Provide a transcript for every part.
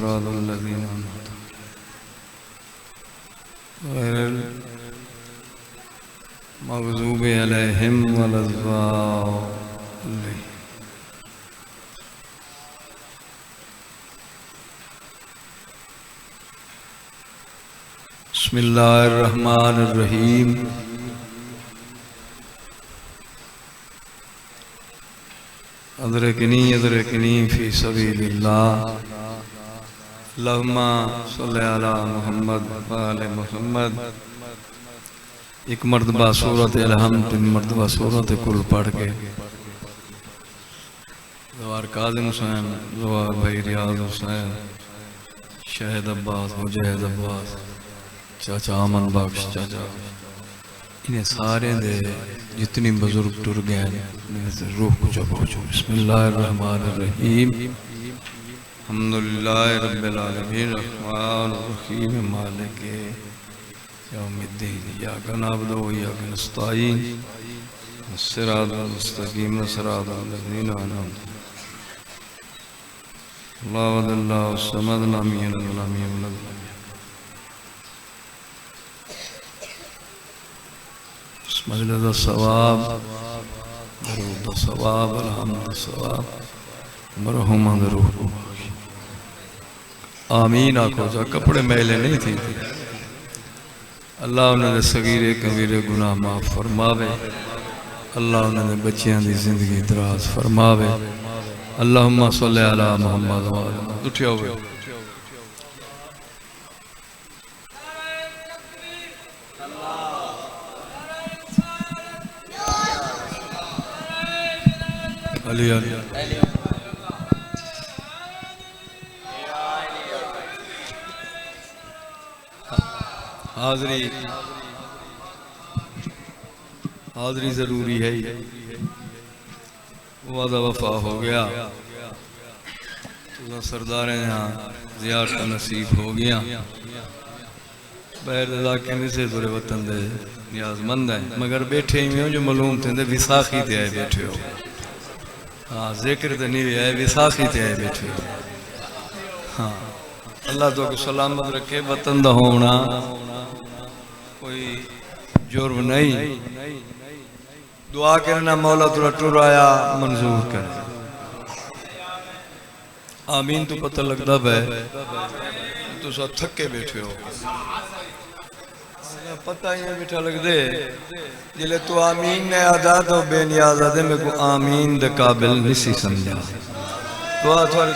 सिरातल लज़ीना अनअमता गैरिल मग़ज़ूबि अलैहिम वलज़्ज़ालिन। बिस्मिल्लाहिर्रहमानिर्रहीम। अदरकनी फ़ी सबीलिल्लाह। अल्लाहुम्मा सल्लि अला मुहम्मद व आले मुहम्मद। एक मरतबा सूरत अलहम्द, 3 मरतबा सूरत कुल पढ़ के ज़वार काज़िम हुसैन, ज़वार भाई रियाज़ हुसैन, शहीद अब्बास, मुजाहिद अब्बास, चाचा अमन बख्श चाचा, इन्हें सारे दे जितनी बुजुर्ग टुर गए रूह को जब हो। बिस्मिल्लाहिर्रहमानिर्रहीम। अल्हम्दुलिल्लाहि रब्बिल आलमीन अर्रहमानिर रहीम मालिकि यौमिद्दीन इय्याका नअबुदु व इय्याका नस्तईन सिरातल मुस्तक़ीम सिरातल लज़ीना अनअमता अल्लाहु समद लम यलिद व लम यूलद। मजलिस सवाब, दरूद सवाब, अलहम्द सवाब, मरहुमा रूह। आमीन आखो जा। कपड़े मैले नहीं थी। अल्लाह उन्होंने सगीरे कबीरे गुनाह माफ फरमावे। अल्लाह उन्होंने बच्चियां की जिंदगी दराज फरमावे। अल्लाहुम्मा सल्लि अला मुहम्मद। उठिया हुए अली अली हाजरी हाजरी जरूरी है। वादा वफा हो गया तो सरदार यहाँ ज़ियारत का नसीब हो गया। बैर इलाके में से तुरे वतन दे नियाजमंद हैं, मगर बैठे ही में जो मालूम थे विसाखी ते आए बैठे हो। हाँ जिक्र तो नहीं है, विसाखी ते आए बैठे हो। हाँ अल्लाह तो सलामत रखे। वतन दा होना कोई जुर्म नहीं। दुआ करना मौला तुरा टुराया मंजूर कर। आमीन तो पता लगता है तो सब थके बैठे हो। पता ही नहीं बैठा लगते जिले तू आमीन ने अदा तो बेनियाज आदे मेरे को आमीन दे काबिल नहीं समझा। दुआ थोड़ी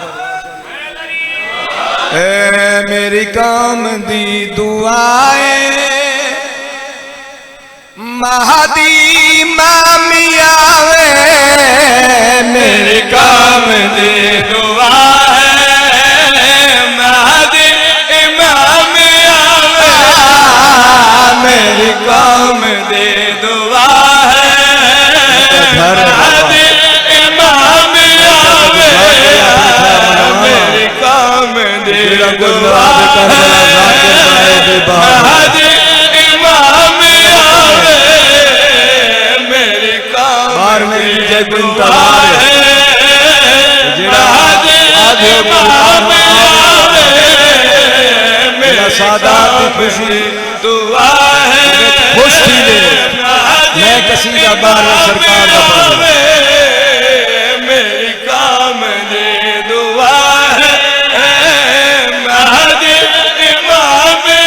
ए मेरी काम दी दुआएं महदी मामी आवे। मेरे काम दे दुआ है महदी इमाम आवे। मेरे काम दे दुआ है महदी इमाम आवे। मेरे काम दे दुआ है महदी इमाम आवे। मेरे काम जय गुंतार है आधे मेरा सादात खुशी दुआ है। खुश थी दे मैं कसीदा बार सरकार का पढ़ूं। मेरे काम दे दुआ है महदी इमाम आवे।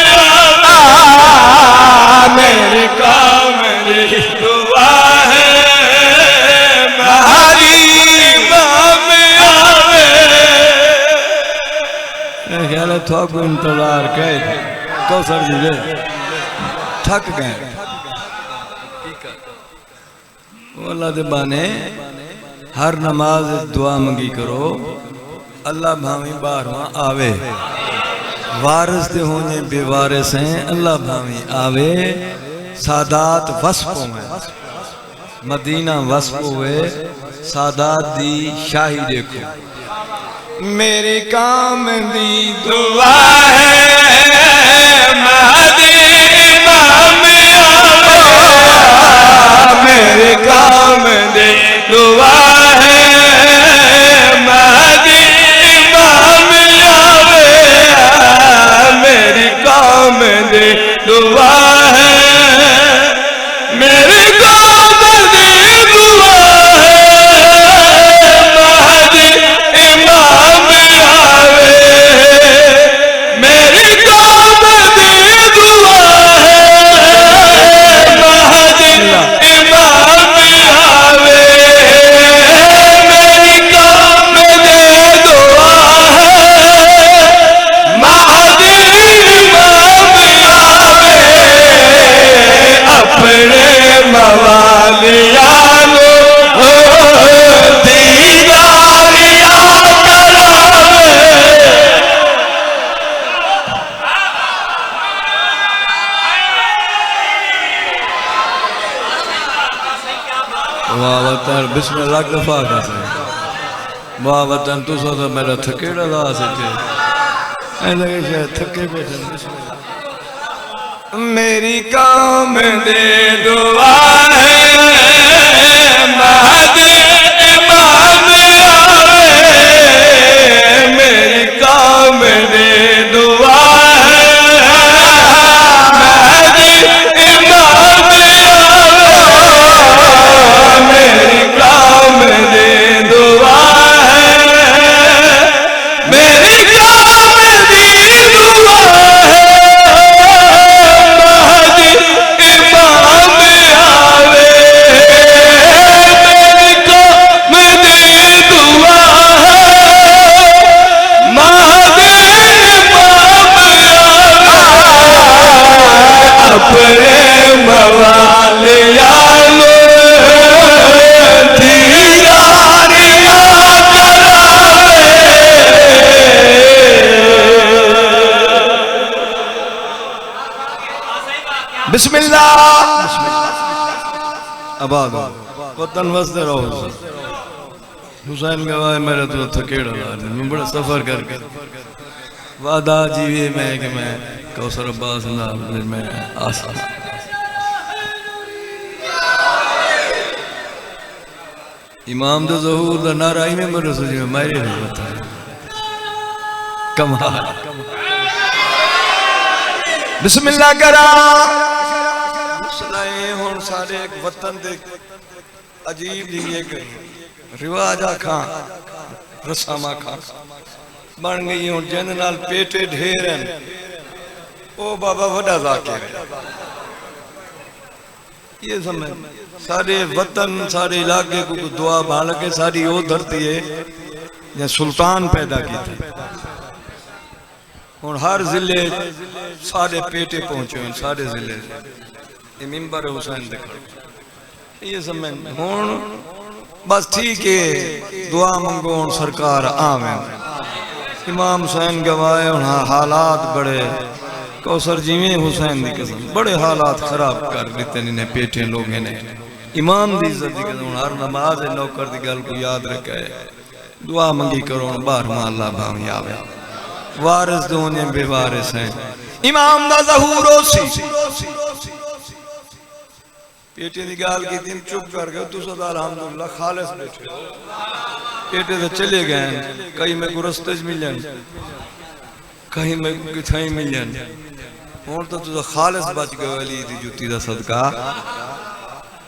मेरे काम दे दुआ है महदी इमाम आवे। ख्याल है थोड़ा को इंतजार कहे तो सर जी थक गए। अल्लाह दे बाने हर नमाज दुआ मंगी करो। अल्लाह भावी 12वां आवे। वारिस ते होने बेवारिस हैं। अल्लाह भावी आवे। सादात वस्फ में मदीना वस्फ हुए। सादात दी शाही देखो। मेरे काम दी दुआ है महदी इमाम आवे। मेरे काम दे दुआ है महदी इमाम आवे। वतन बिस्मिल्लाह दफा का से वाह वतन तू सो तो मेरा थकेड़ा ला सके ऐ लगे शायद थके बैठे बिस्मिल्लाह मेरी काम दे दुआ है महदी इमाम आवे मेरी काम दे दुआ है महदी इमाम आवे मेरी काम दे दुआ है मेरी काम दी दुआ है महदी इमाम आवे मेरी काम दी दुआ है महदी इमाम आवे अपने मवालिया बिस्मिल्लाह आबाद वतन वसते रहो हुसैन गवाए मेरे तो थकेड़ा ला मैं बड़ा सफर करके वादा जीवे मैं कि मैं कौसर अब्बास नाल मैं आसा इमाम दा ज़हूर दा नारा ही में मेरे सुजी में मारे नहीं बता कमाल बिस्मिल्लाह करा सुनाए हुन सारे एक वतन दे अजीब जी एक रिवाज आखा रस्म आखा बन गई हुन जिन नाल पेटे ढेर हैं ओ बाबा वड़ा जाकिर ये समझ सारे वतन सारे इलाके को दुआ भाल के सारी वो धरती है या सुल्तान पैदा की थी हुन हर जिले सारे पेटे पहुंचे हैं सारे जिले ये मिंबर हुसैन देखो ये समझ हुन बस ठीक है दुआ मंगो हुन सरकार आवे इमाम हुसैन गवाए हुन हालात बड़े कौसर जीवे हुसैन दी कसम बड़े हालात खराब कर देते ने पेटे लोग ने इमाम दी इज्जत दी कसम हर नमाज नौकर दी गल को याद रखे दुआ मंगी करो बाहर अल्लाह भावी आवे वारिस दोने बेवारिस हैं इमाम दा ज़हूर सी पेटे दी गाल की दिन चुप कर गए तू सदा अल्हम्दुलिल्लाह खालिस बैठे पेटे से चले गए कहीं में को रस्ते मिलन कहीं में किथाई मिलन हुन तो तू खालिस बच गए अली दी जुती दा सदका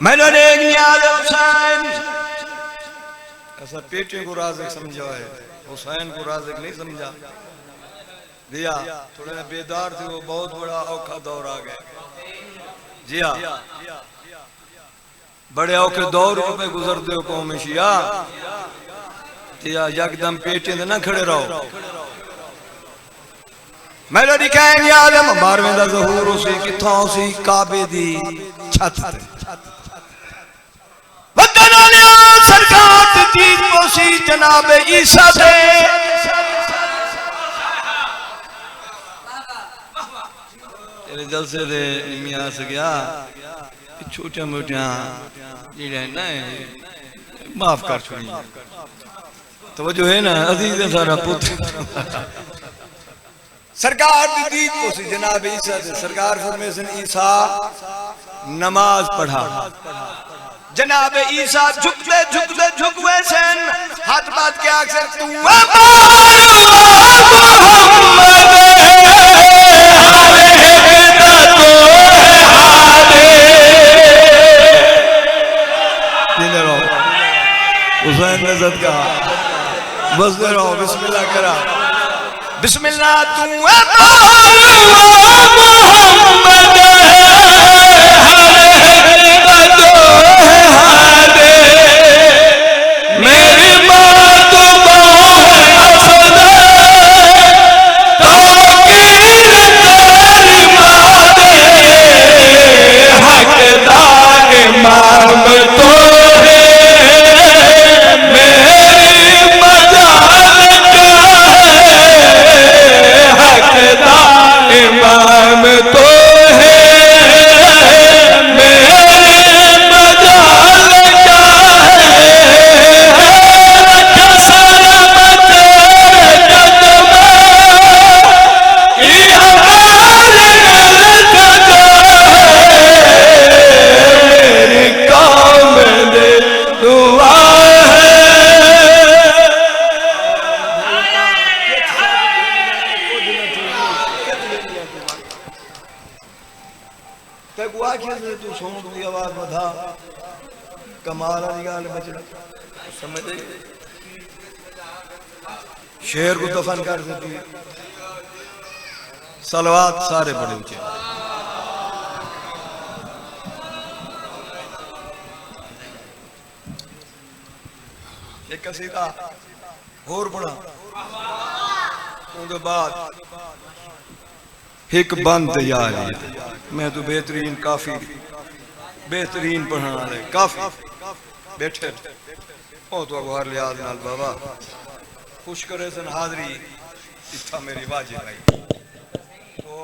मैंने एक नियाज़ हुसैन ऐसा पेटे को राज़िक समझा है हुसैन को राज़िक नहीं समझा दिया थोड़े बेदार थे वो बहुत बड़ा औखा दौर आ गया जी हाँ बड़े औखे दौर पे गुजरते हो कौम शिया जिया यकदम पेटे ना खड़े रहो मेरे दिखाएं याद है बारहवें दा ज़हूर उसी किथों उसी काबे दी छत वतन वाले सरकार दी जीत पोसी जनाब ईसा दे तेरे जलसे दे निमिया से गया छोटा मोटा जेड़ा ना माफ कर छोड़ी तो वो जो है ना अजीज सारा पुत्र सरकार दी दीद को सी जनाब ईसा से सरकार फरमेसन ईसा नमाज पढ़ा जनाब ईसा झुकवे सन हाथ बात के आखिर तू हुसैन ने सदका बस दे रहो बिस्मिल्लाह करा बिस्मिल्लाह तू मेरी बात इमाम तो है को आखे से तू साउंड की आवाज बधा कमाल वाली गाल बचड़ा समझ गए शेर को दफन कर देती सलवात सारे बड़े ऊंचे एक कसीदा और पढ़ा उसके बाद एक बंद यार मैं तो बेहतरीन काफी बेहतरीन पढ़ने वाले काफी बैठे ओ तो अगवार लिहाज नाल बाबा खुश करे सन हाजरी इतना मेरी वाजी भाई तो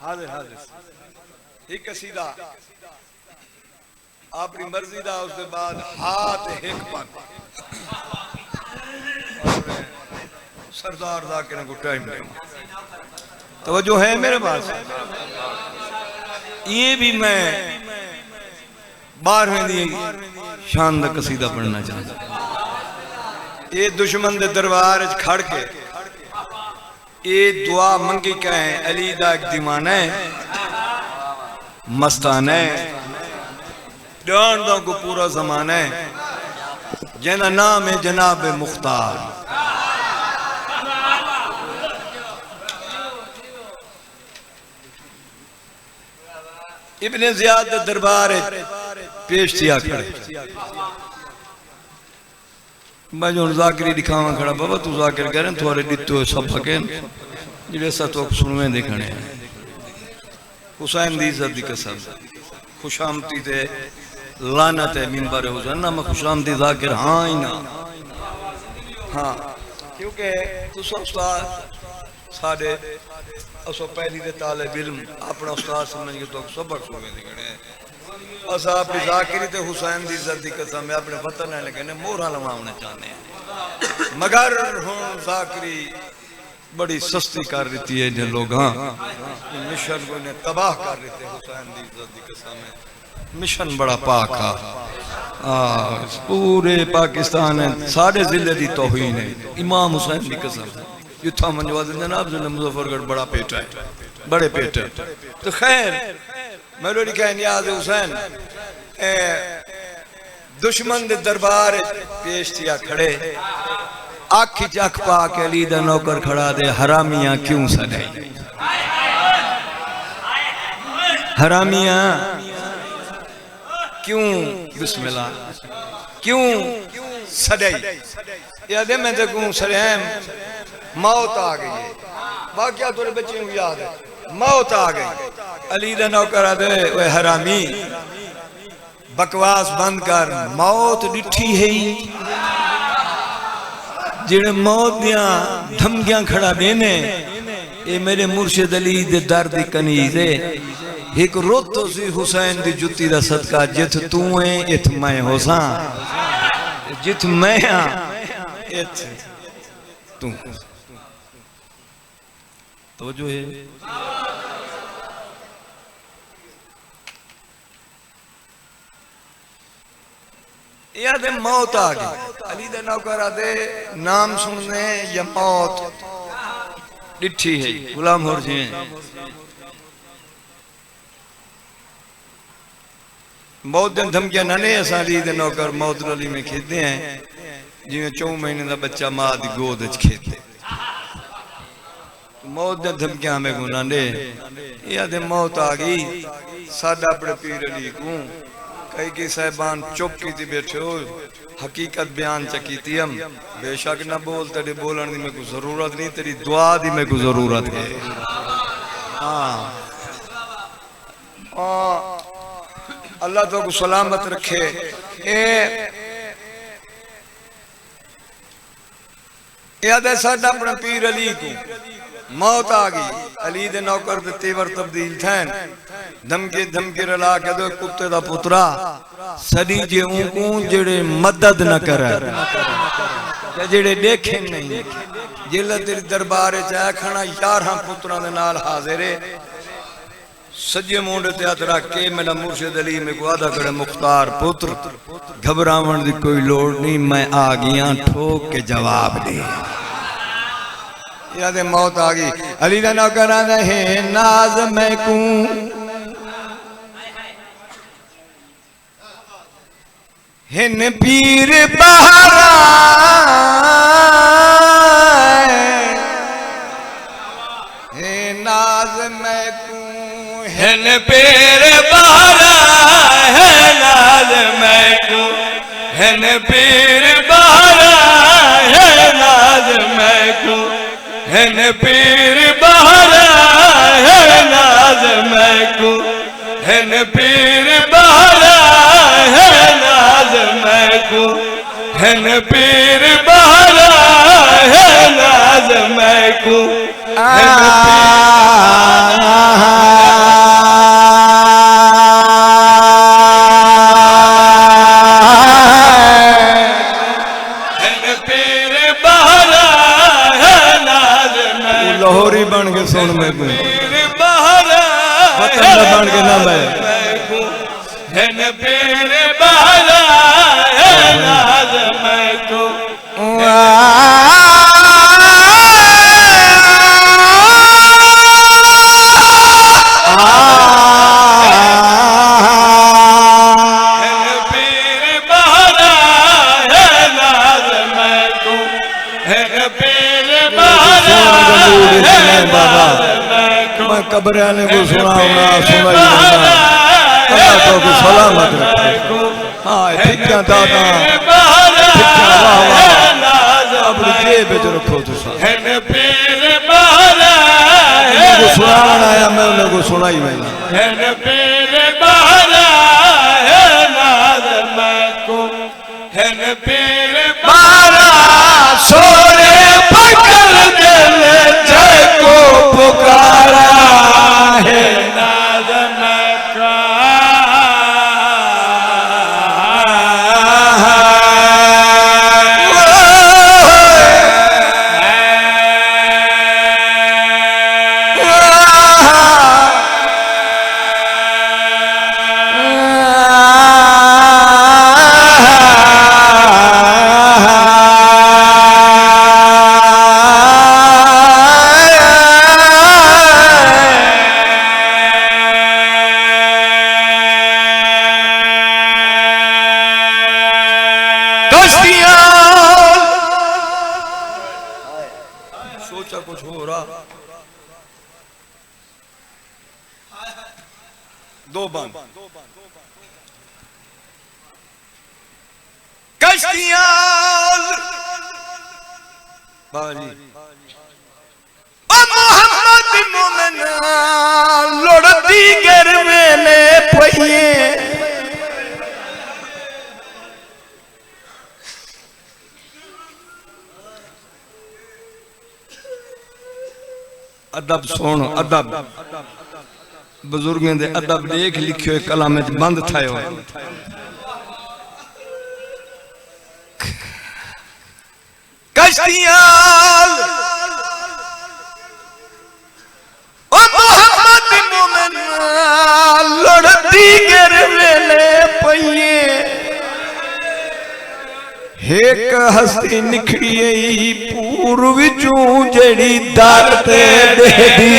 हाजिर हाजिर एक कसीदा अपनी मर्जी दा उसके बाद हाथ एक पर सरदार जाकिर को टाइम नहीं तवज्जो है मेरे पास ये भी मैं 12वें दी शान दा कसीदा पढ़ना चाहता ये दुश्मन दे दरबार च खड़ के ये दुआ मंगी कहे अली दा एक दीवाना है मस्ताना है जानदा को पूरा जमाना है जना नाम है जनाब मुख्तार इब्ने ज़ियाद दरबार पेश किया खड़े मैं जो जाकिरी दिखावा खड़ा बाबा तू जाकिर कह रहे थोड़े दितो सब फके जिले सा तो सुनवे देखने हुसैन दी इज्जत दी कसम खुशामती ते लानत है मिंबर हुसैन ना मैं खुशामती जाकिर हां ही ना हां क्योंकि तुसा उस्ताद साडे असो पहली दे तालिब इल्म अपना उस्ताद समझ के तो सबक सुने देखने अस अपनी जाकिरी ते हुसैन दी इज्जत दी कसम है अपने वतन है लेकिन मोहरा लवावना चाहते हैं मगर हुन जाकिरी बड़ी सस्ती कर देती है जो लोग हां मिशन को ने तबाह कर देते हुसैन दी इज्जत दी कसम है मिशन बड़ा पाक है पूरे पाकिस्तान है सारे जिले दी तौहीन है इमाम हुसैन दी कसम युथा मंजवा दिन जनाब जिले मुजफ्फरगढ़ बड़ा पेट है बड़े पेट है तो खैर मेलोडी कह नियाज हुसैन दुश्मन दे दरबार पेश किया खड़े आख चख पा के अली दा नौकर खड़ा दे हरामियां क्यों सदाई हरामियां क्यों बिस्मिल्लाह क्यों सदाई याद है मैं देखूं सरेम मौत आ गई है वाकया थोड़े बच्चे को याद है मौत आ गई अली दा नौकर आदे ओए हरामी बकवास बंद कर मौत डिठी है जेड़े मौत दियां धमकियां खड़ा देने ये मेरे मुर्शिद अली दे दर्द दी कनीज है एक रोत सी हुसैन दी जुत्ती दा सदका जिथ तू है इथ मैं होसा जिथ मैं हां इथ तू तो जो है याद मौत आ गई अली दे नौकर आदे नाम सुनने या मौत डिठी है गुलाम होर जी मौत दिन धमकियां नने असा अली दे नौकर मौत अली में खेदते हैं जिवें 4 महीने का बच्चा मां दी गोद च खेदे मौत दे धमकियां में को नाने याद मौत आ गई साडा अपने पीर अली को कई की साहबान चुप की थी बैठे हो हकीकत बयान चकी हम बेशक ना बोल तेरे बोलने की मेरे को जरूरत नहीं तेरी दुआ की मेरे को जरूरत है हाँ अल्लाह तो को सलामत रखे याद है साडा अपना पीर अली को मौत आ गई अली दे नौकर दे तेवर तब्दील थैन धमके धमके रला के दो कुत्ते दा पुत्रा सदी जे को जेड़े मदद न करे ते जेड़े देखे नहीं जिल्ला तेरे दरबार च आखना 11 पुत्रा दे नाल हाजिर है सज्जे मुंडे ते हथ रख के मेरा मुर्शिद अली में को आदा करे मुख्तार पुत्र घबरावन दी कोई लोड़ नहीं मैं आ गया ठोक के जवाब दे याद मौत आ गई अली दा नौकर आंदा है नाज मैं को हिन पीर बहारा हे नाज मैं को हिन पीर बहारा है नाज मैं को हिन पीर बहारा है नाज मैं को हिन पीर बहारा है नाज मैं को हिन पीर बहारा है नाज मैं को हिन पीर बहारा है नाज मैं को लाहौरी बन के सुन मैं को बतन बन के ना मैं हिन पीर बहारा है नाज मैं को कब्राने को सुनाऊंगा सुनाई अल्लाह तो को सलामत रखे हाँ ठिक्का दादा ठिक्का वाह अपनी जेब में रखो तुसा इनको सुनाना आया मैं उन्हें को सुनाई मैंने सोरे पकड़ दिल जय को पुकारा है नाज मैं का सोचा कुछ हो रहा दो बंद कश्तियां बाजी मोहम्मद मोमिन लड़ती गर मेले पहिए अदब सुन अदब बुजुर्गों दे अदब देख लिखियो कलाम में बंद थायो कश्तियां ओ मोहम्मद मोमिन लड़ती गर वेले पइए एक हस्ती निखड़ी पूर्व चू जड़ी दर ते देदी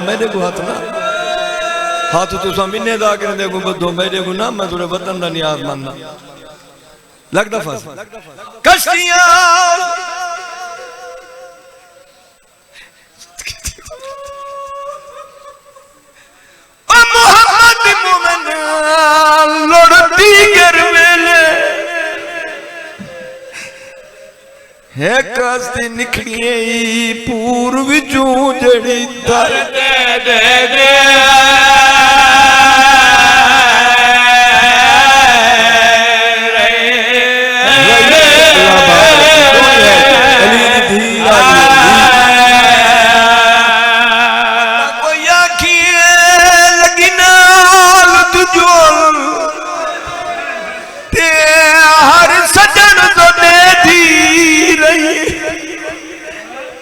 मेरे को हाथ ना हाथ तो मिन्ने दा करने को बदो मेरे को ना मैं थोड़े वतन दा नियाज मानना लगदा फस कश्तियां ओ मोहम्मद मोमिन लड़ती गर वेले है कस्ती निखड़ी पूर्व चू जड़ी दर दे दे दे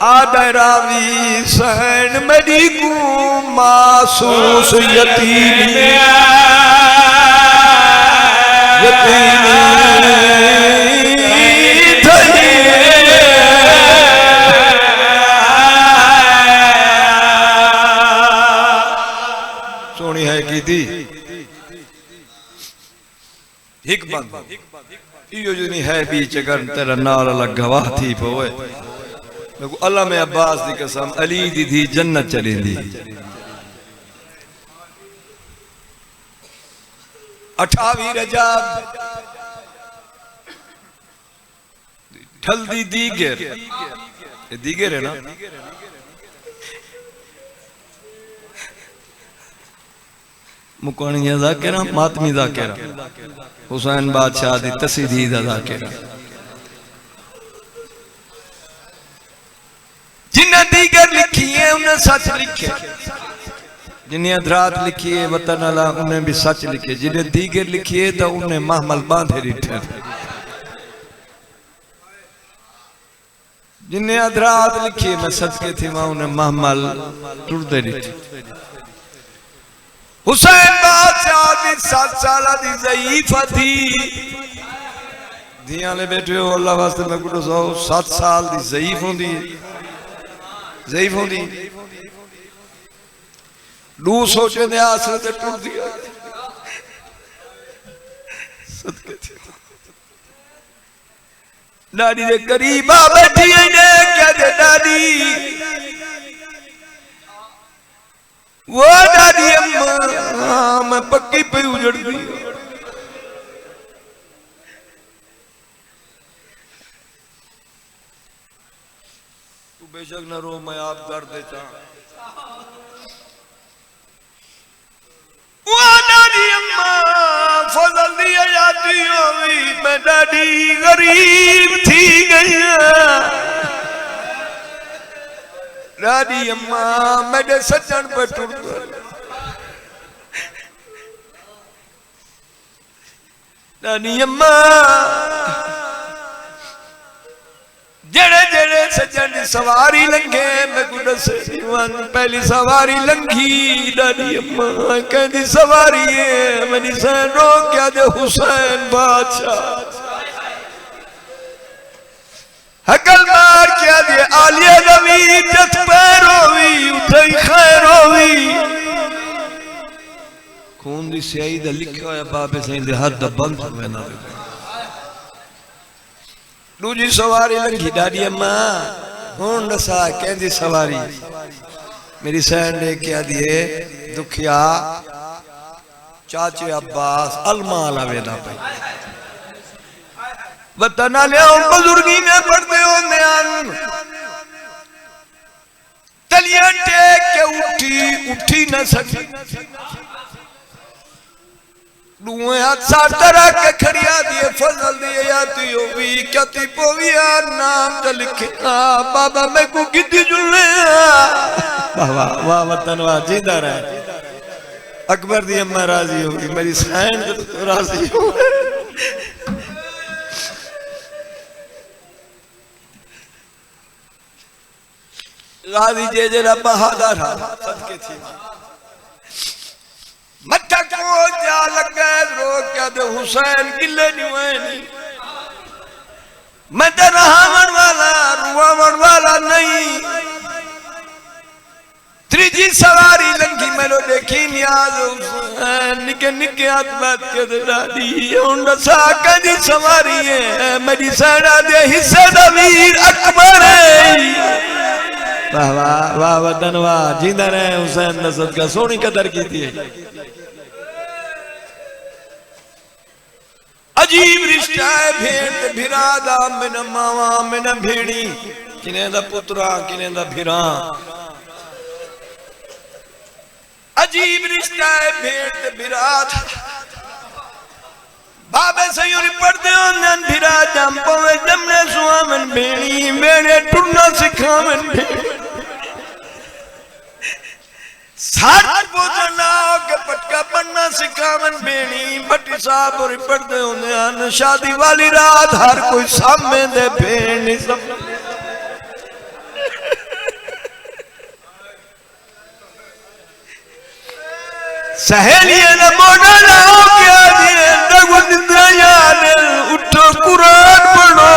आदरावी सहन मेरी को मासूस यतीमी सोनी है की थी हिक बंद इयो जनी है बीच अगर तेरा नाल अलग गवाह थी पोए मैं अल्लाह में अब्बास दी कसम अली दी थी जन्नत चली दी 28 रजब ढलदी दीगर ये दीगर है ना मुकानी ज़ाकिरा मातमी ज़ाकिरा हुसैन बादशाह दी तसीदी दा ज़ाकिरा जिन्हें दीगर लिखी है उन्हें सच लिखे जिन्हें अधरात लिखी है वतन अला उन्हें भी सच लिखे जिन्हें दीगर लिखी है तो उन्हें महमल बांधे रिठे जिन्हें अधरात लिखी है मैं सच के थी वहां उन्हें महमल टुरदे रिठे हुसैन बादशाह दी 7 साल दी ज़ईफ़ा थी दियां ले बैठे हो अल्लाह वास्ते मैं कुछ 7 साल दी ज़ईफ़ होंदी लू सोचे दे आसरे ते टूट दिया सदके थी दादी दे करीब आ बैठी है ने क्या दे दादी वो दादी अम्मा मैं पक्की पे उजड़ गई तू बेशक न रो मैं आप दर्द देता वो दादी अम्मा फजल दिया जाती होगी मैं दादी गरीब थी गई दादी अम्मा मेरे सज्जन पे टूट दादी अम्मा जेड़े जेड़े सज्जन की सवारी लंघे मैं को दसे पहली सवारी लंघी दादी अम्मा कहती सवारी है मेरी सैन रो क्या दे हुसैन बादशाह हकल मार क्या दिए आलिया नवी जत पैर होवी उठे खैर होवी खून दी स्याही दा लिखा होया बाबे सही दे हाथ दा बंद होवे ना दूजी सवारी लंघी दादी अम्मा हुन दसा कहंदी सवारी मेरी सैन ने क्या दिए दुखिया चाचे अब्बास अलमा लावे ना पे वतन लिया बुजुर्गी ने पढ़ते हो तलियां टेक के उठी न सकी दुए हाथ साथ तरह के खड़िया दिए फजल दिए याती होवी क्या ती पोविया नाम तो लिखे बाबा मैं को किती जुलने वाह वाह वतन वाह जिंदा रहे अकबर दी अम्मा राजी होगी मेरी सैन तो राजी हो गाजी जे जरा बहादुर सदके थी मत्था को जा लगे रो क्या दे हुसैन गिले नहीं मैं तो रहावन वाला रुआवन वाला नहीं त्रीजी सवारी लंघी मैंने देखी नियाज हुसैन निके निके हाथ बात के दे दादी उन दसा कदी सवारी है मेरी सैना दे हिस्से दा वीर अकबर है वाह वाह वाह वतन वाह जिंदा रहे हुसैन नसद का सोनी कदर की थी अजीब रिश्ता है भेड़ भिरादा मेरा मावा मेरा भेड़ी किने दा पुत्रा किने दा भिरा अजीब रिश्ता है भेड़ भिराद बाबे सयूरी पढ़ते हो नन भिरा जंपो में जमने सुहावन भेड़ी मेरे टुरना सिखावन भेड़ी साथ बोझना के पटका पढ़ना सिखावन भेड़ी भट्टी साहब और पढ़ते होने आन शादी वाली रात हर कोई सामने दे भेड़ी सब सहेलियां ने मोड़ा लाओ क्या दिए दगो निंद्रा बयान उठो कुरान पढ़ो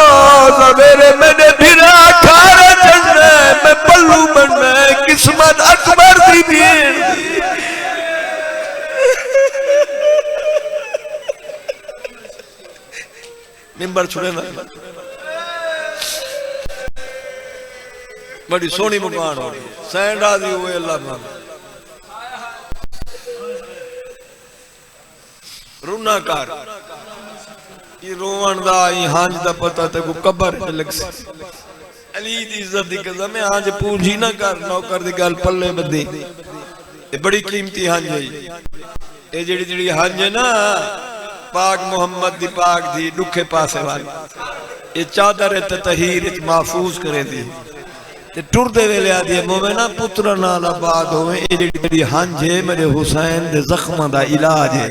सवेरे मैंने भिरा खारा चढ़ना है मैं पल्लू बनना है किस्मत अकबर दी भेड़ मिंबर छुड़े ना बड़ी सोहनी मुकान हो गई सैंडा दी हुए अल्लाह मान रूना कर ये रोवन दा ये हांज दा पता ते को कबर च लग सी अली दी इज्जत दी कसम है आज पूंजी ना कर नौकर दी गल पल्ले बदी ये बड़ी कीमती हांज है ये जेड़ी जेड़ी हांज है ना पाक मोहम्मद दी पाक दी दुखे पासे वाली ये चादर ते तहीर च महफूज करे दी ते टुरदे वेले आदी मोमेना पुत्र नाल आबाद होवे ये जेड़ी जेड़ी हांज है मेरे हुसैन दे जख्मां दा इलाज है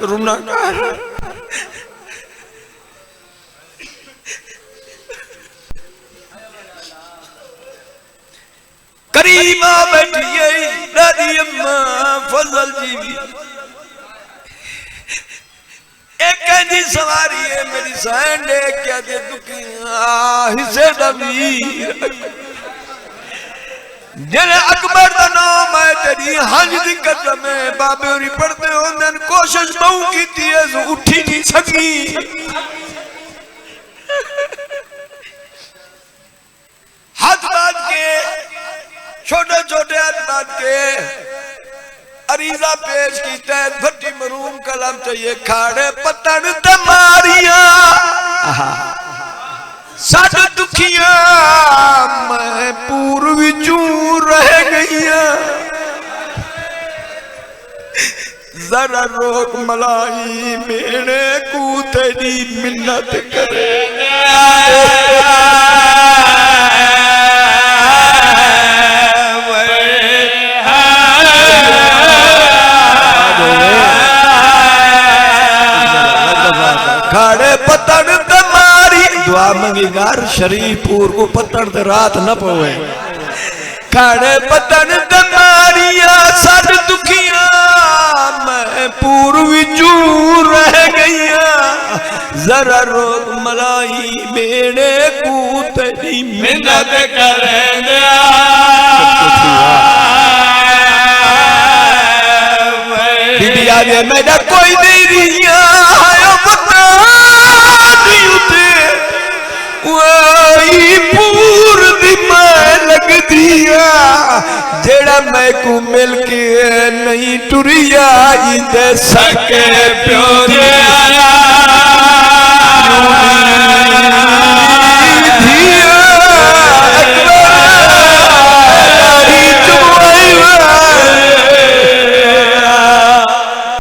रुना कर करीमा बैठी है दादी अम्मा फजल जी भी एक कहती सवारी है मेरी सैन दे क्या दे दुखिया हिस्से दमीर जने अकबर का नाम है तेरी हज दी कसम है बाबे होरी पढ़ते होंदे कोशिश बहु कीती है उठी नहीं सकी हाथ बांध के छोटे छोटे हाथ बांध के अरीजा पेश कीता है भट्टी मरूम कलम चाहिए खाड़े पतन तमारिया साड दुखिया मैं पूर्वी चूर रह गईया जरा रोक मलाई मेरे को तेरी मिन्नत करे खाड़े पतन दुआ मंगी घर शरीफपुर को पतन ते रात न पवे खाड़े पतन दमारिया सद दुखिया मैं पूर्वी चूर रह गईया जरा रोक मलाई मेरे को तेरी मिन्नत करेंगे बीबी आगे मेरा कोई नहीं रिया पूर दी मैं लग दिया जेड़ा मैं को मिल के नहीं टुरिया इंदे सके प्यो